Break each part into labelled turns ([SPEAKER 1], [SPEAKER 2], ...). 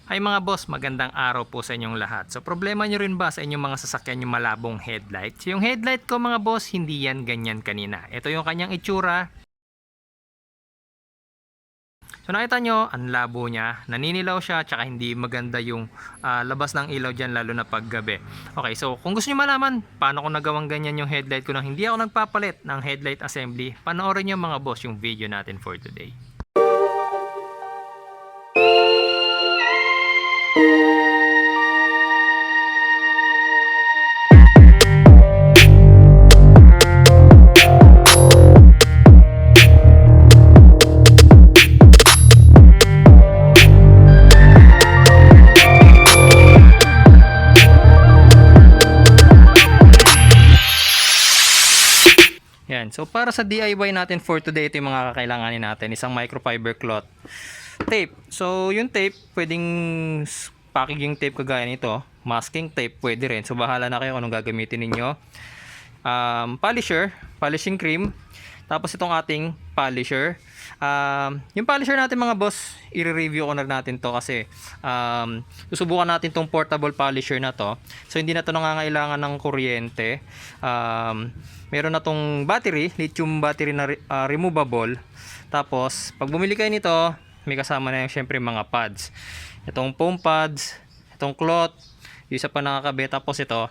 [SPEAKER 1] Ay mga boss, magandang araw po sa inyong lahat. So problema nyo rin ba sa inyong mga sasakyan yung malabong headlight? So, yung headlight ko mga boss, hindi yan ganyan kanina. Ito yung kanyang itsura. So nakita nyo, ang labo niya, naninilaw siya, tsaka hindi maganda yung labas ng ilaw dyan, lalo na paggabi. Okay, so kung gusto nyo malaman paano ko nagawang ganyan yung headlight ko nang hindi ako nagpapalit ng headlight assembly, panoorin nyo mga boss yung video natin for today. Yan. So para sa DIY natin for today, ito yung mga kakailanganin natin. Isang microfiber cloth. Tape. So yung tape, pwedeng packaging tape kagaya nito. Masking tape, pwede rin. So bahala na kayo kung anong gagamitin ninyo. Polishing cream. Tapos itong ating polisher. Yung polisher natin mga boss, i-review ko na natin to kasi susubukan natin tong portable polisher na to. So hindi na to nangangailangan ng kuryente. Meron na tong battery, lithium battery na removable. Tapos pag bumili kayo nito, may kasama na yung syempre mga pads. Itong foam pads, itong cloth, yung isa pa nakakabit. Tapos ito,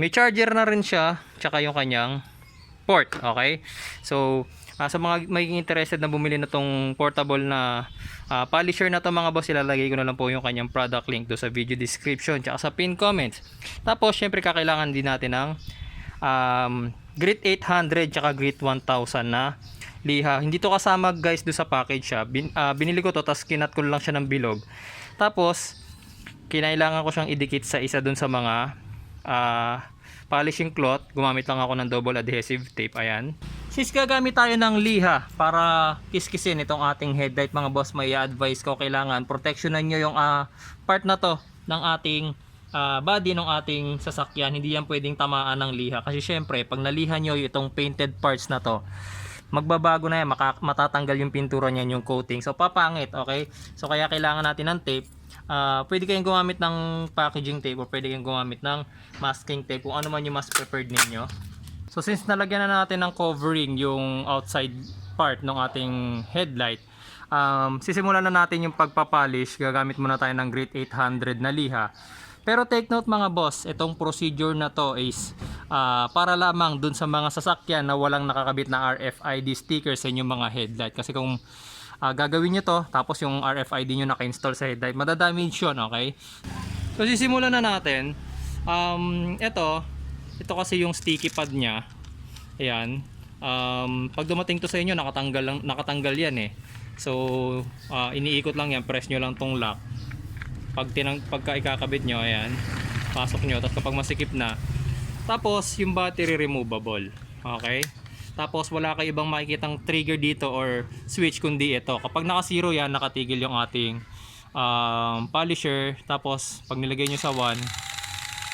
[SPEAKER 1] may charger na rin siya, tsaka yung kanyang port. Okay, so sa mga may interested na bumili na tong portable na polisher na to mga boss, ilalagay ko na lang po yung kanyang product link do sa video description tsaka sa pin comments. Tapos syempre kakailangan din natin ng grit 800 tsaka grit 1000 na liha. Hindi to kasama guys do sa package siya. Binili ko to, tapos kinat ko lang siya ng bilog. Tapos kinailangan ko siyang idikit sa isa dun sa mga polishing cloth. Gumamit lang ako ng double adhesive tape. Ayan. Since gagamit tayo ng liha para kiskisin itong ating headlight mga boss, may advice ko, kailangan protectionan nyo yung part na to ng ating body ng ating sasakyan. Hindi yan pwedeng tamaan ng liha kasi syempre pag naliha nyo itong painted parts na to, magbabago na yan, matatanggal yung pintura niyan, yung coating, so papangit. Okay, so kaya kailangan natin ng tape. Pwede kayong gumamit ng packaging tape o pwede kayong gumamit ng masking tape, kung ano man yung mas preferred ninyo. So since nalagyan na natin ng covering yung outside part ng ating headlight, sisimulan na natin yung pagpapolish. Gagamit muna tayo ng grit 800 na liha. Pero take note mga boss, itong procedure na to is para lamang dun sa mga sasakyan na walang nakakabit na RFID sticker sa inyong mga headlight. Kasi kung gagawin nyo to, tapos yung RFID nyo naka-install sa headlight, madadamage yun, okay? So sisimulan na natin. Ito kasi yung sticky pad nya. Ayan. Pag dumating to sa inyo, nakatanggal yan eh. So iniikot lang yan, press nyo lang tong lock. Pagka ikakabit nyo, ayan, pasok nyo, tapos kapag masikip na, tapos yung battery removable. Okay, tapos wala kayo ibang makikitang trigger dito or switch kundi ito. Kapag naka 0 yan, nakatigil yung ating polisher. Tapos pag nilagay nyo sa 1,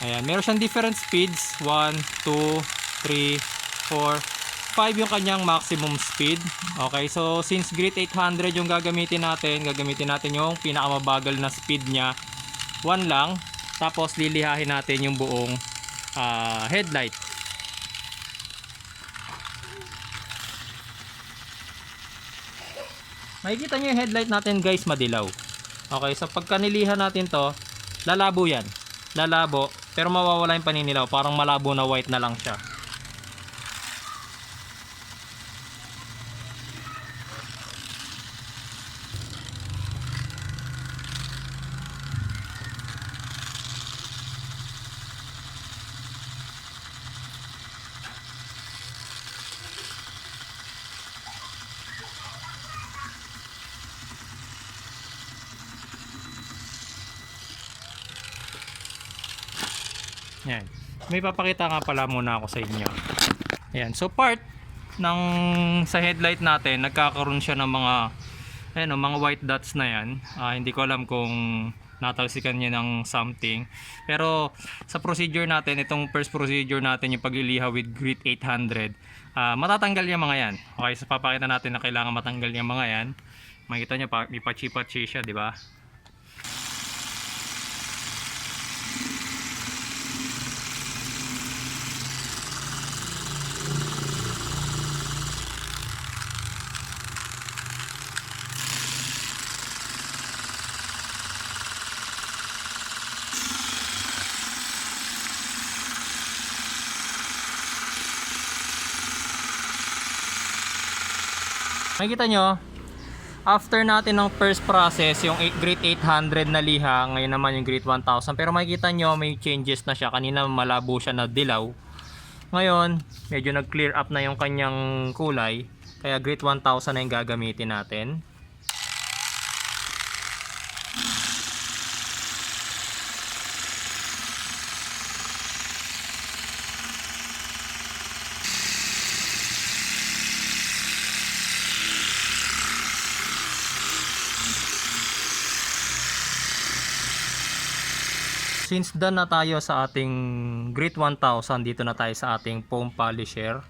[SPEAKER 1] ayan, meron siyang different speeds, 1, 2, 3, 4, 5 yung kanyang maximum speed. Okay, so since grit 800 yung gagamitin natin yung pinakamabagal na speed niya, 1 lang. Tapos lilihahin natin yung buong headlight. Makikita nyo yung headlight natin guys, madilaw. Okay, so pagka nilihan natin to, lalabo yan. Lalabo, pero mawawala yung paninilaw. Parang malabo na white na lang siya. Yan. May papakita nga pala muna ako sa inyo. Ayan. So part ng sa headlight natin, nagkakaroon siya ng mga mga white dots na yan. Hindi ko alam kung natalsikan niya ng something. Pero sa procedure natin, itong first procedure natin, yung pagliliha with grit 800, matatanggal yung mga yan. Okay, so papakita natin na kailangan matanggal yung mga yan. Makita nyo, may patsi-patsi siya, di ba? Makikita nyo, after natin ng first process, yung grade 800 na liha, ngayon naman yung grade 1000. Pero makikita nyo, may changes na siya. Kanina malabo siya na dilaw. Ngayon, medyo nag-clear up na yung kanyang kulay. Kaya grade 1000 na yung gagamitin natin. Since done na tayo sa ating grade 1000, dito na tayo sa ating foam polisher.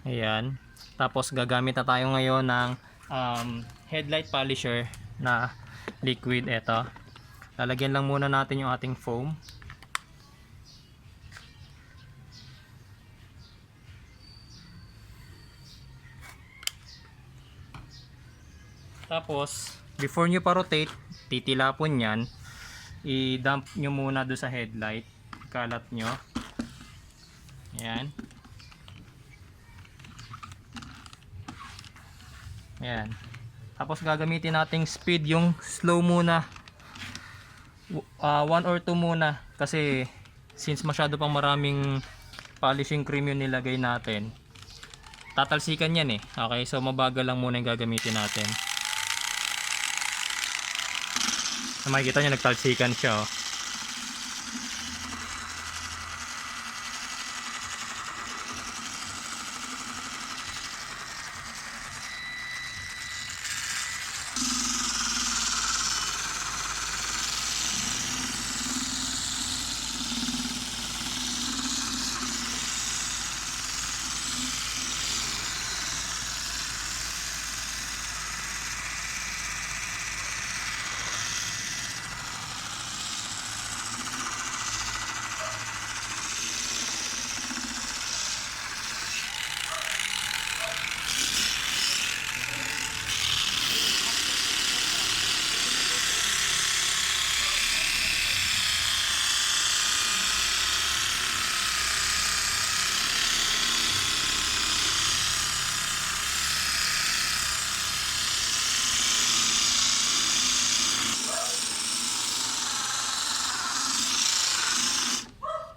[SPEAKER 1] Ayan. Tapos gagamit na tayo ngayon ng headlight polisher na liquid. Ito. Lalagyan lang muna natin yung ating foam. Tapos, before nyo pa-rotate, titilapon yan. I-dump nyo muna doon sa headlight. Kalat nyo. Ayan. Ayan. Tapos gagamitin nating speed yung slow muna. 1 or 2 muna. Kasi since masyado pang maraming polishing cream yung nilagay natin, tatalsikan yan eh. Okay, so mabagal lang muna yung gagamitin natin. Makikita nyo, nagtalsikan siya oh.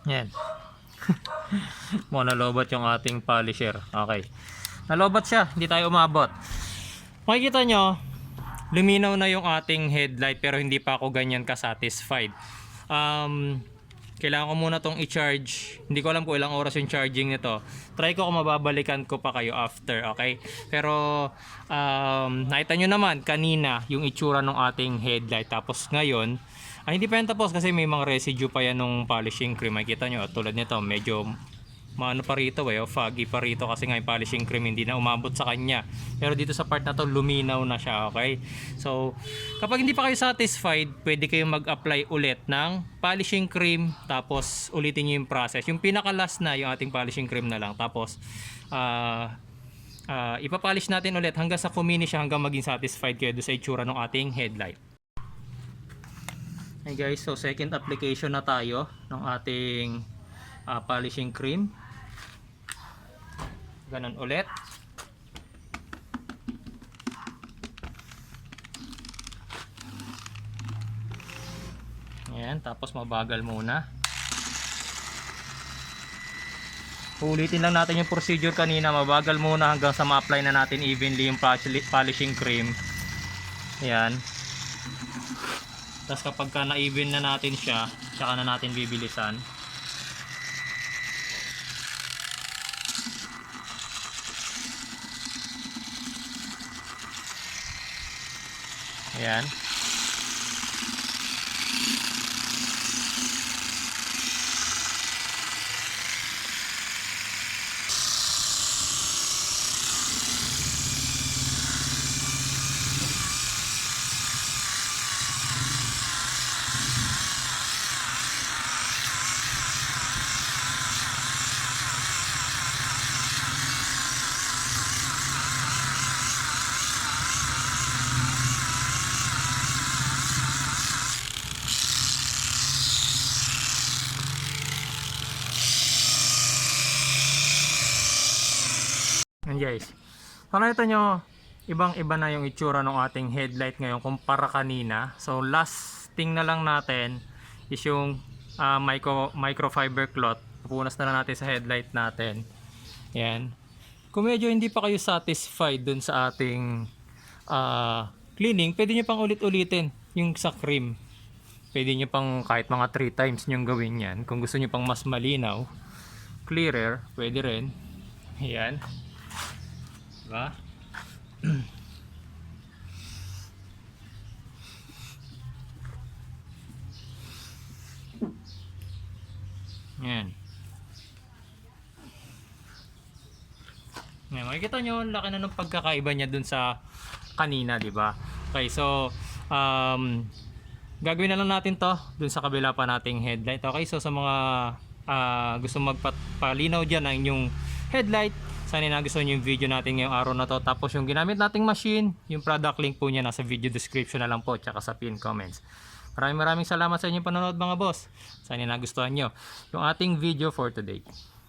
[SPEAKER 1] Yan. Nalobat yung ating polisher. Okay. Nalobat siya. Hindi tayo umabot. Makikita nyo, luminaw na yung ating headlight pero hindi pa ako ganyan ka-satisfied. Kailangan ko muna tong i-charge. Hindi ko alam kung ilang oras yung charging nito. Try ko kung mababalikan ko pa kayo after. Okay. Pero nakita nyo naman kanina yung itsura ng ating headlight. Tapos ngayon, hindi pa yan tapos kasi may mga residue pa yan ng polishing cream. Makikita nyo, tulad nito, medyo maano pa rito foggy pa rito kasi nga yung polishing cream hindi na umabot sa kanya. Pero dito sa part na to, luminaw na siya, okay? So, kapag hindi pa kayo satisfied, pwede kayong mag-apply ulit ng polishing cream, tapos ulitin nyo yung process. Yung pinaka-last na, yung ating polishing cream na lang. Tapos, ipapolish natin ulit hanggang sa fuminish siya, hanggang maging satisfied kayo doon sa itsura ng ating headlight. Hey guys, so second application na tayo ng ating polishing cream. Ganun ulit. Ayan, tapos mabagal muna. Ulitin lang natin yung procedure kanina, mabagal muna hanggang sa ma-apply na natin evenly yung polishing cream. Ayan. Tapos kapag ka na-even na natin siya, tsaka na natin bibilisan. Ayan. Ayan guys. So nakita nyo, ibang-iba na yung itsura ng ating headlight ngayon kumpara kanina. So last thing na lang natin is yung microfiber cloth. Pupunas na lang natin sa headlight natin. Yan. Kung medyo hindi pa kayo satisfied dun sa ating cleaning, pwede nyo pang ulit-ulitin yung sa cream. Pwede nyo pang kahit mga 3 times nyo gawin yan. Kung gusto nyo pang mas malinaw, clearer, pwede rin. Yan. Diba? Yan. Yan, makikita nyo, laki na ng pagkakaiba niya dun sa kanina, di ba? Okay, so gagawin na lang natin to dun sa kabila pa nating headlight. Okay, so sa mga gusto magpalinaw dyan ng inyong headlight, sana nagustuhan nyo yung video natin ngayong araw na to. Tapos yung ginamit nating machine, yung product link po niya nasa video description na lang po, tsaka sa pin comments. Maraming salamat sa inyong panonood mga boss. Sana nagustuhan nyo yung ating video for today.